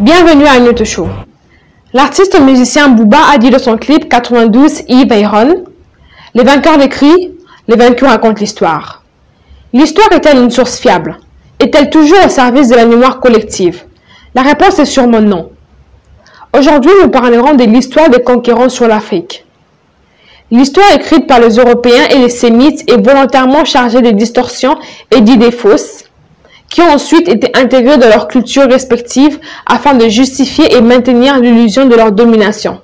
Bienvenue à un autre show. L'artiste musicien Booba a dit dans son clip 92 Yves Ayron, les vainqueurs l'écrivent, les vaincus racontent l'histoire. L'histoire est-elle une source fiable? Est-elle toujours au service de la mémoire collective? La réponse est sûrement non. Aujourd'hui, nous parlerons de l'histoire des conquérants sur l'Afrique. L'histoire écrite par les Européens et les Sémites est volontairement chargée de distorsions et d'idées fausses, qui ont ensuite été intégrées dans leurs cultures respectives afin de justifier et maintenir l'illusion de leur domination,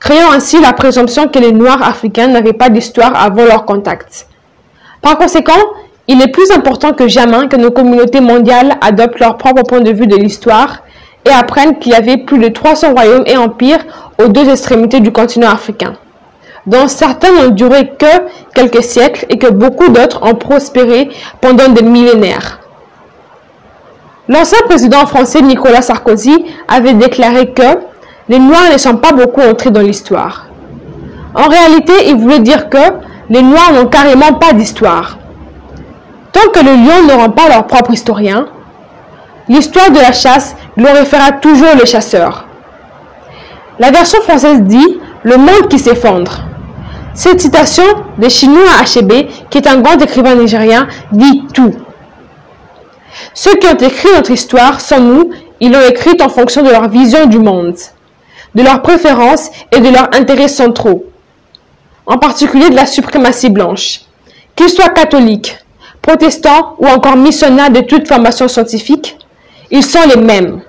créant ainsi la présomption que les Noirs africains n'avaient pas d'histoire avant leur contact. Par conséquent, il est plus important que jamais que nos communautés mondiales adoptent leur propre point de vue de l'histoire et apprennent qu'il y avait plus de 300 royaumes et empires aux deux extrémités du continent africain, dont certains n'ont duré que quelques siècles et que beaucoup d'autres ont prospéré pendant des millénaires. L'ancien président français Nicolas Sarkozy avait déclaré que les Noirs ne sont pas beaucoup entrés dans l'histoire. En réalité, il voulait dire que les Noirs n'ont carrément pas d'histoire. Tant que les lions n'auront pas leur propre historien, l'histoire de la chasse glorifiera toujours les chasseurs. La version française dit « le monde qui s'effondre ». Cette citation de Chinua Achebe, qui est un grand écrivain nigérien, dit tout. Ceux qui ont écrit notre histoire sont nous, ils l'ont écrite en fonction de leur vision du monde, de leurs préférences et de leurs intérêts centraux, en particulier de la suprématie blanche. Qu'ils soient catholiques, protestants ou encore missionnaires de toute formation scientifique, ils sont les mêmes.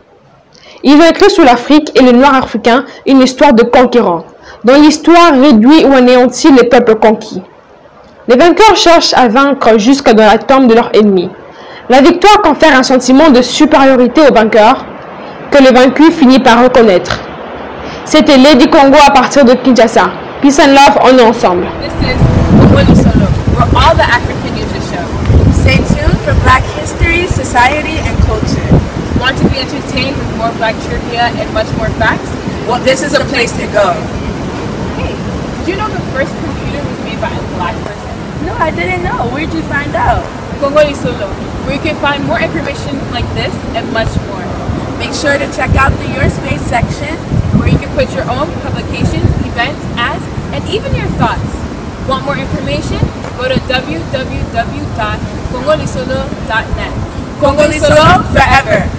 Ils ont écrit sur l'Afrique et les Noirs africains une histoire de conquérants, dont l'histoire réduit ou anéantit les peuples conquis. Les vainqueurs cherchent à vaincre jusque dans la tombe de leurs ennemis. La victoire confère un sentiment de supériorité aux vainqueurs que le vaincu finit par reconnaître. C'était Lady Congo à partir de Kinshasa. Peace and love, on est ensemble. This is Congo Solo, where all the African news is shown. Stay tuned for Black history, society, and culture. Want to be entertained with more Black trivia and much more facts? Well, this is a place to go. Hey, did you know the first computer was made by a Black person? No, I didn't know. Where'd you find out? Congo Solo, where you can find more information like this and much more. Make sure to check out the Your Space section, where you can put your own publications, events, ads, and even your thoughts. Want more information? Go to www.congolisolo.net. Congo Solo forever!